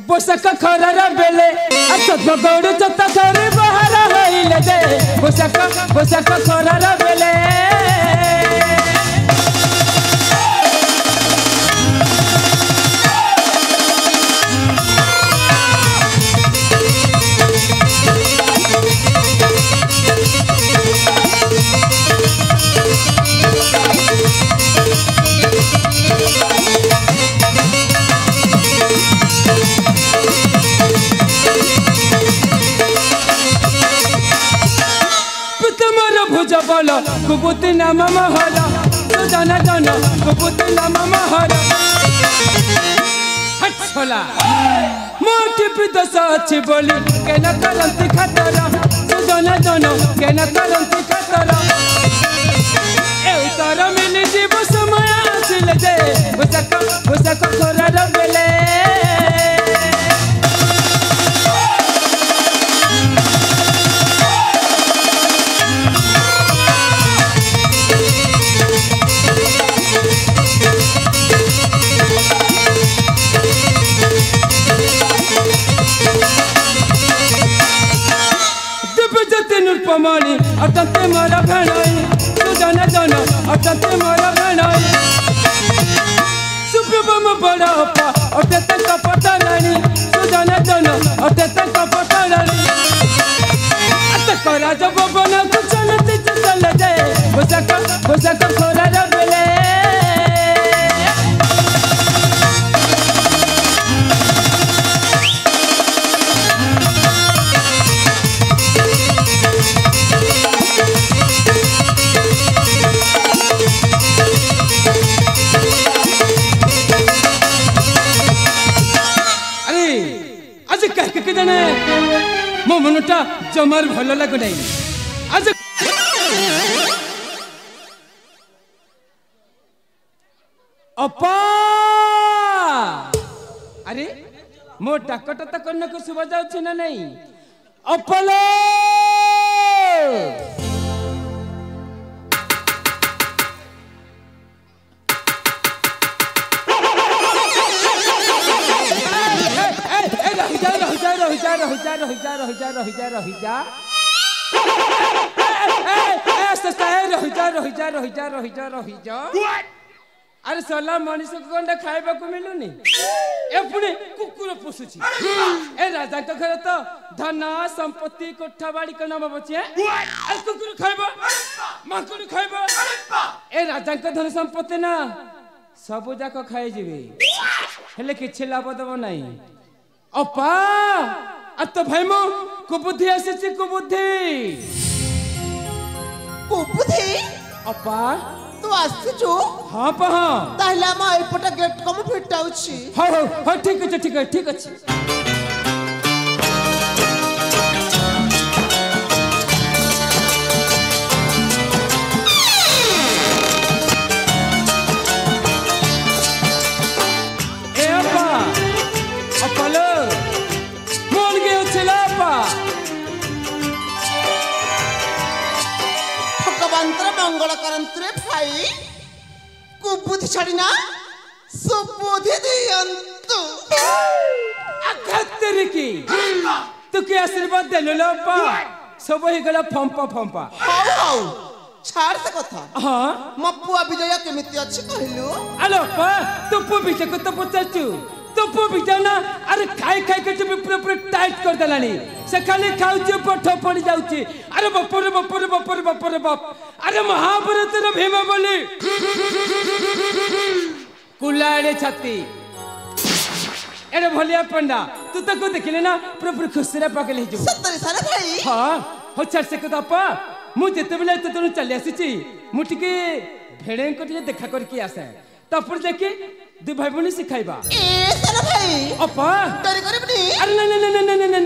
पोषक खरार बेले गौड़ चत घर बाहर होइले दे पोषक खरार बेले भुजबल कुबुती नाम महल जन जन कुबुती नाम महल हटला मोटी विदोष अच्छी बोली केन करती खातर जन जन केन करती खातर तर मिली जीव समय आसिले जे पोषक खरार बेले पमानी अटंते मोर भणाई तू जन जन अटंते मोर भणाई सुप्रभम बड़ा अपा अटंते कपटलानी तू जन जन अटंते कपटलानी अत करा जब बना कुछ नती चल जाए पोषक खरार बेले मो मनटा जमार भल लगु नहीं आज अपा अरे मो डाकटा तो कन्न को सुबह जाउछ ना नहीं अपलो अरे सला मनीष को गंडा खाइबा को मिलुनी ए पुणे कुकुर पोसुची ए राजा के घर तो धन संपत्ति कोठा बाड़ी के नाम बचे अरे कुकुर खाइबा माकुड़ खाइबा ए राजा के धन संपत्ति ना सब जाक खाइ जीवे हेले किछि लाभ दबो नाही अपा आ तो भाई मो कुबुद्धि आसी कुबुद्धि अपा तू आसी हाँ पा ताहले हम एपटा गेट कम फिटाउछि हाँ ठीक अछि ए अपा अपलो मोन के छला अपा मंगल करंतरे भाई कुबुद्धि छड़ीना सुबुद्धि दियंतु अखतरी की तू के आशीर्वाद देलो लोपा सब ही गला फंपा हाउ छाड़ से कथा हां मपुआ विजय केमिति अछि कहलु अलो पा तू पु विजय को तो पचाचू तो पु विजय ना अरे खाई के तो पूरा टाइट कर देलानी से खाली खाउची पठ पड़ जाउची अरे बाप अरे महाभारत रे भीम बोली कुलाड़े छाती एरे भलिया पंडा तू तो को देखले ना पूरा खुसरा पाके ले जो सत्तरी साल भाई हां हो छाड़ से को अपा मु जेते बेले तो तनु चली आसीची मु टिके भेड़े को टिके देखा करके आसे तपर देखि दु भाई बनी सिखाइबा ए साला भाई अपा डरी करबनी अरे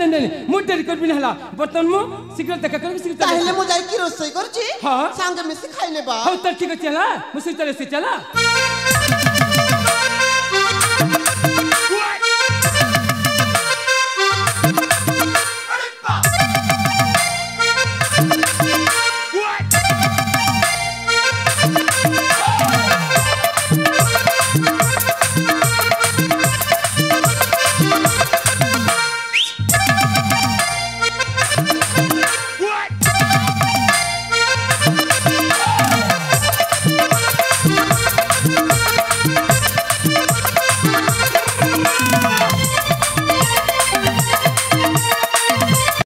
नहीं मु डरी करबनी हला बर्तन मु शीघ्र देखा करके शीघ्र ताहले मु जाई की रोसई करची हां संग में सिखाइले बा हो त ठीक चला मु से चला